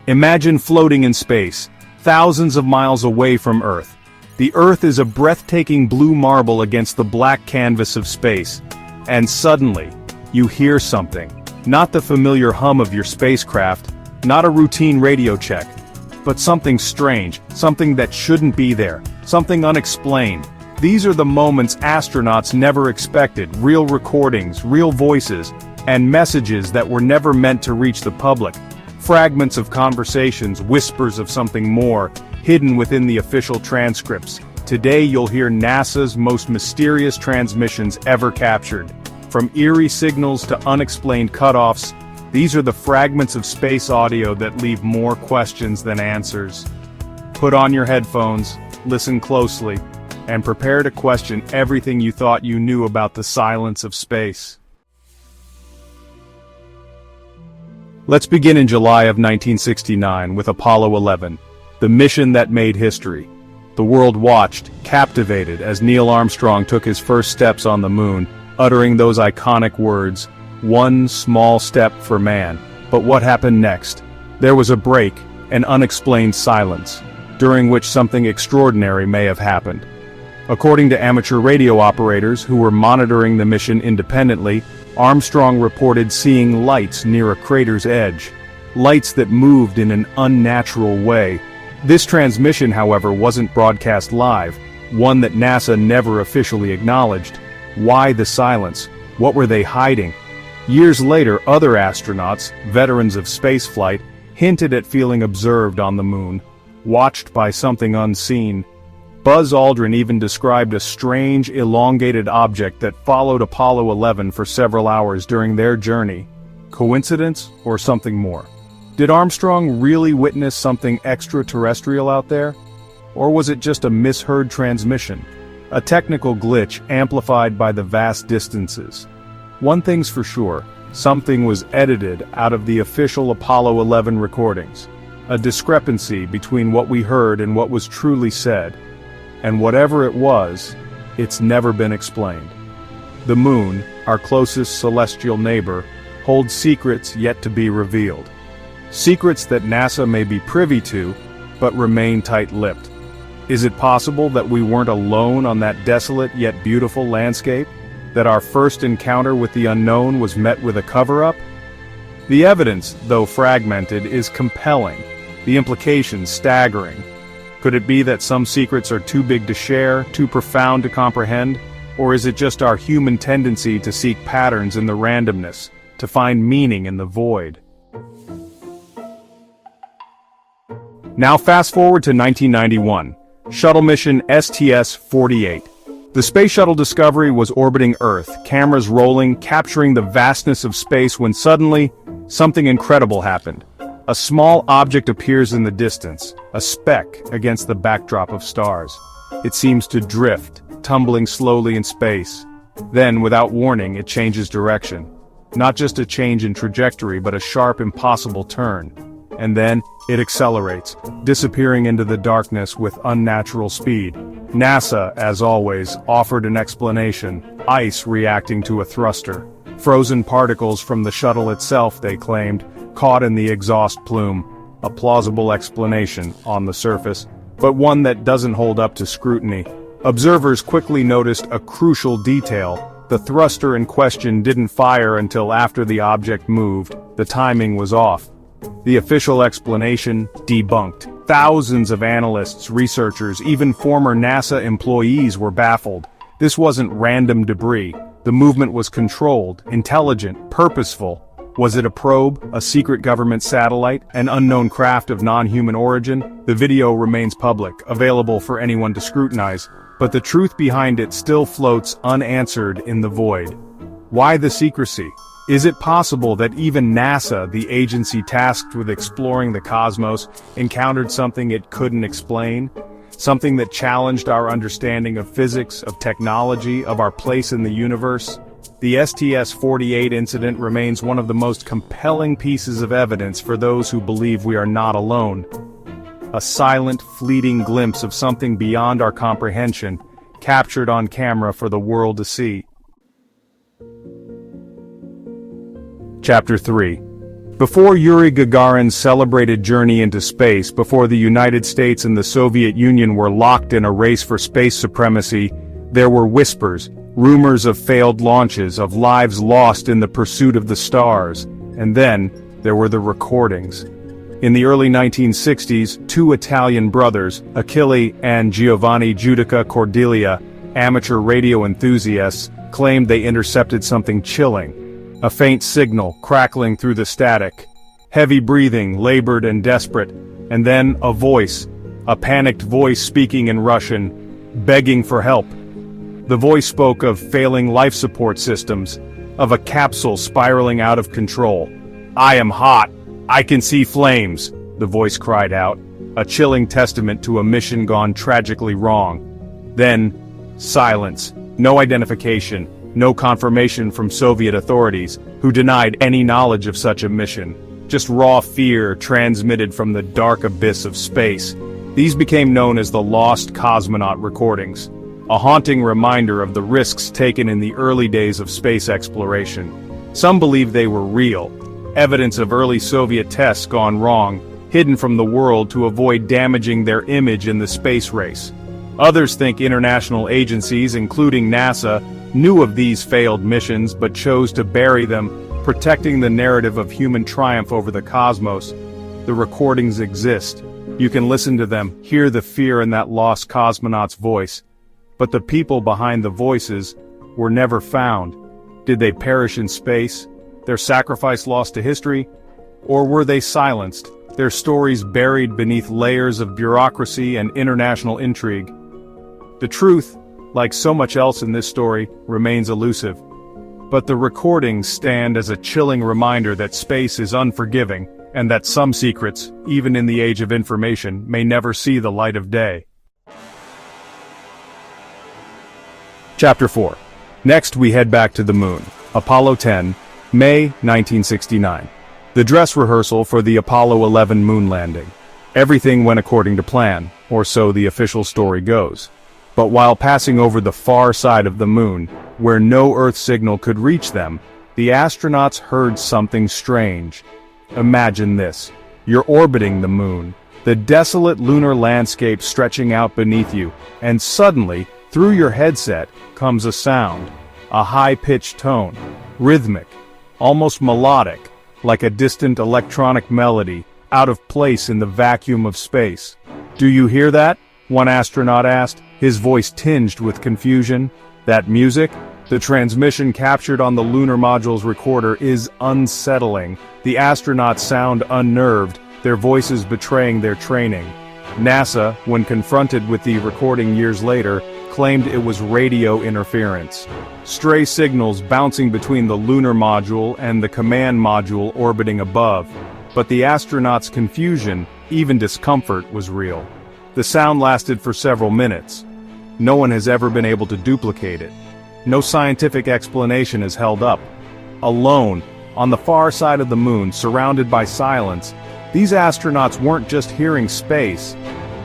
Imagine floating in space, thousands of miles away from Earth. The Earth is a breathtaking blue marble against the black canvas of space. And suddenly, you hear something. Not the familiar hum of your spacecraft, not a routine radio check, but something strange, something that shouldn't be there, something unexplained. These are the moments astronauts never expected, real recordings, real voices, and messages that were never meant to reach the public. Fragments of conversations, whispers of something more, hidden within the official transcripts. Today you'll hear NASA's most mysterious transmissions ever captured. From eerie signals to unexplained cutoffs, these are the fragments of space audio that leave more questions than answers. Put on your headphones, listen closely, and prepare to question everything you thought you knew about the silence of space. Let's begin in July of 1969 with Apollo 11, the mission that made history. The world watched, captivated, as Neil Armstrong took his first steps on the moon, uttering those iconic words, "One small step for man." But what happened next? There was a break, an unexplained silence, during which something extraordinary may have happened. According to amateur radio operators who were monitoring the mission independently, Armstrong reported seeing lights near a crater's edge. Lights that moved in an unnatural way. This transmission, however, wasn't broadcast live, one that NASA never officially acknowledged. Why the silence? What were they hiding? Years later, other astronauts, veterans of spaceflight, hinted at feeling observed on the moon, watched by something unseen. Buzz Aldrin even described a strange, elongated object that followed Apollo 11 for several hours during their journey. Coincidence, or something more? Did Armstrong really witness something extraterrestrial out there? Or was it just a misheard transmission? A technical glitch amplified by the vast distances? One thing's for sure, something was edited out of the official Apollo 11 recordings. A discrepancy between what we heard and what was truly said. And whatever it was, it's never been explained. The moon, our closest celestial neighbor, holds secrets yet to be revealed. Secrets that NASA may be privy to, but remain tight-lipped. Is it possible that we weren't alone on that desolate yet beautiful landscape? That our first encounter with the unknown was met with a cover-up? The evidence, though fragmented, is compelling. The implications staggering. Could it be that some secrets are too big to share, too profound to comprehend? Or is it just our human tendency to seek patterns in the randomness, to find meaning in the void? Now fast forward to 1991, shuttle mission STS-48. The Space Shuttle Discovery was orbiting Earth, cameras rolling, capturing the vastness of space when suddenly, something incredible happened. A small object appears in the distance, a speck against the backdrop of stars. It seems to drift, tumbling slowly in space. Then, without warning, it changes direction. Not just a change in trajectory, but a sharp, impossible turn. And then, it accelerates, disappearing into the darkness with unnatural speed. NASA, as always, offered an explanation: ice reacting to a thruster. Frozen particles from the shuttle itself, they claimed, caught in the exhaust plume. A plausible explanation on the surface, but one that doesn't hold up to scrutiny. Observers quickly noticed a crucial detail. The thruster in question didn't fire until after the object moved. The timing was off. The official explanation, debunked. Thousands of analysts, researchers, even former NASA employees were baffled. This wasn't random debris. The movement was controlled, intelligent, purposeful. Was it a probe, a secret government satellite, an unknown craft of non-human origin? The video remains public, available for anyone to scrutinize, but the truth behind it still floats unanswered in the void. Why the secrecy? Is it possible that even NASA, the agency tasked with exploring the cosmos, encountered something it couldn't explain? Something that challenged our understanding of physics, of technology, of our place in the universe? The STS-48 incident remains one of the most compelling pieces of evidence for those who believe we are not alone. A silent, fleeting glimpse of something beyond our comprehension, captured on camera for the world to see. Chapter 3. Before Yuri Gagarin's celebrated journey into space, before the United States and the Soviet Union were locked in a race for space supremacy, there were whispers, rumors of failed launches, of lives lost in the pursuit of the stars, and then there were the recordings. In the early 1960s, two Italian brothers, Achille and Giovanni Giudica Cordelia, amateur radio enthusiasts, claimed they intercepted something chilling. A faint signal crackling through the static. Heavy breathing, labored and desperate, and then a voice, a panicked voice speaking in Russian, begging for help. The voice spoke of failing life support systems, of a capsule spiraling out of control. "I am hot! I can see flames!" the voice cried out, a chilling testament to a mission gone tragically wrong. Then, silence, no identification, no confirmation from Soviet authorities, who denied any knowledge of such a mission. Just raw fear transmitted from the dark abyss of space. These became known as the lost cosmonaut recordings, a haunting reminder of the risks taken in the early days of space exploration. Some believe they were real, evidence of early Soviet tests gone wrong, hidden from the world to avoid damaging their image in the space race. Others think international agencies, including NASA, knew of these failed missions but chose to bury them, protecting the narrative of human triumph over the cosmos. The recordings exist. You can listen to them, hear the fear in that lost cosmonaut's voice. But the people behind the voices were never found. Did they perish in space? Their sacrifice lost to history? Or were they silenced, their stories buried beneath layers of bureaucracy and international intrigue? The truth, like so much else in this story, remains elusive. But the recordings stand as a chilling reminder that space is unforgiving, and that some secrets, even in the age of information, may never see the light of day. Chapter 4. Next we head back to the moon. Apollo 10, May 1969. The dress rehearsal for the Apollo 11 moon landing. Everything went according to plan, or so the official story goes. But while passing over the far side of the moon, where no Earth signal could reach them, the astronauts heard something strange. Imagine this. You're orbiting the moon, the desolate lunar landscape stretching out beneath you, and suddenly, through your headset, comes a sound. A high-pitched tone, rhythmic, almost melodic, like a distant electronic melody, out of place in the vacuum of space. "Do you hear that?" one astronaut asked, his voice tinged with confusion. "That music?" The transmission captured on the lunar module's recorder is unsettling. The astronauts sound unnerved, their voices betraying their training. NASA, when confronted with the recording years later, claimed it was radio interference. Stray signals bouncing between the lunar module and the command module orbiting above. But the astronauts' confusion, even discomfort, was real. The sound lasted for several minutes. No one has ever been able to duplicate it. No scientific explanation has held up. Alone, on the far side of the moon, surrounded by silence, these astronauts weren't just hearing space.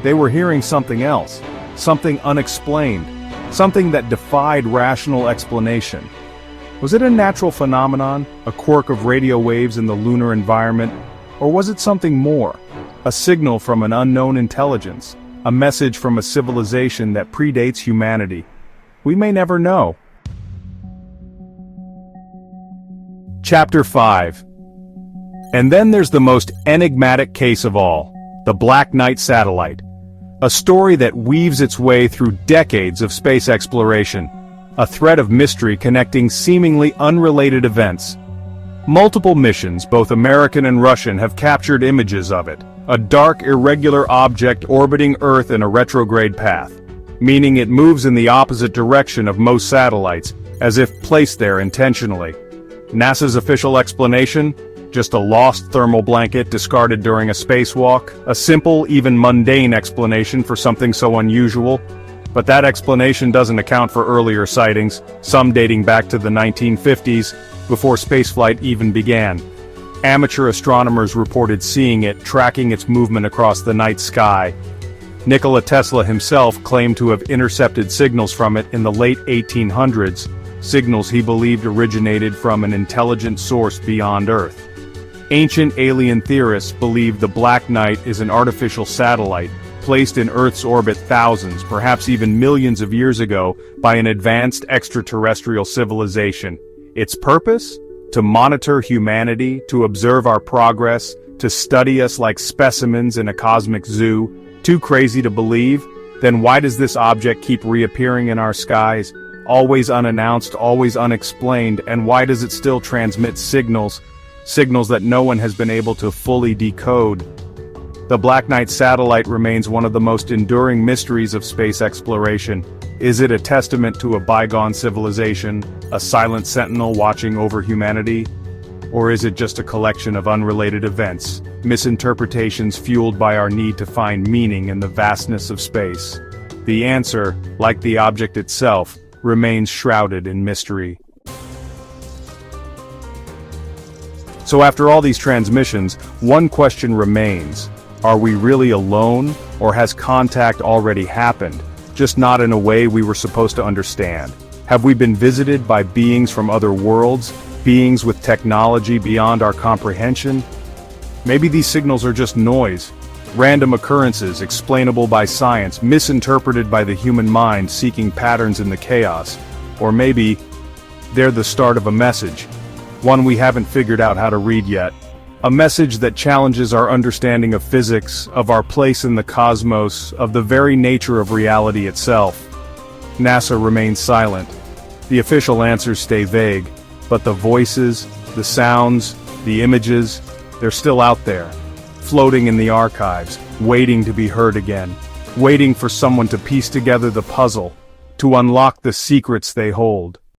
They were hearing something else, something unexplained, something that defied rational explanation. Was it a natural phenomenon, a quirk of radio waves in the lunar environment, or was it something more? A signal from an unknown intelligence, a message from a civilization that predates humanity. We may never know. Chapter 5. And then there's the most enigmatic case of all, the Black Knight satellite. A story that weaves its way through decades of space exploration. A thread of mystery connecting seemingly unrelated events. Multiple missions, both American and Russian, have captured images of it. A dark, irregular object orbiting Earth in a retrograde path, meaning it moves in the opposite direction of most satellites, as if placed there intentionally. NASA's official explanation? Just a lost thermal blanket discarded during a spacewalk, a simple, even mundane explanation for something so unusual. But that explanation doesn't account for earlier sightings, some dating back to the 1950s, before spaceflight even began. Amateur astronomers reported seeing it, tracking its movement across the night sky. Nikola Tesla himself claimed to have intercepted signals from it in the late 1800s, signals he believed originated from an intelligent source beyond Earth. Ancient alien theorists believe the Black Knight is an artificial satellite, placed in Earth's orbit thousands, perhaps even millions of years ago, by an advanced extraterrestrial civilization. Its purpose? To monitor humanity, to observe our progress, to study us like specimens in a cosmic zoo. Too crazy to believe? Then why does this object keep reappearing in our skies? Always unannounced, always unexplained, and why does it still transmit signals that no one has been able to fully decode? The Black Knight satellite remains one of the most enduring mysteries of space exploration. Is it a testament to a bygone civilization, a silent sentinel watching over humanity? Or is it just a collection of unrelated events, misinterpretations fueled by our need to find meaning in the vastness of space? The answer, like the object itself, remains shrouded in mystery. So after all these transmissions, one question remains. Are we really alone, or has contact already happened, just not in a way we were supposed to understand? Have we been visited by beings from other worlds, beings with technology beyond our comprehension? Maybe these signals are just noise, random occurrences explainable by science, misinterpreted by the human mind seeking patterns in the chaos. Or maybe they're the start of a message, one we haven't figured out how to read yet. A message that challenges our understanding of physics, of our place in the cosmos, of the very nature of reality itself. NASA remains silent. The official answers stay vague, but the voices, the sounds, the images, they're still out there, floating in the archives, waiting to be heard again, waiting for someone to piece together the puzzle, to unlock the secrets they hold.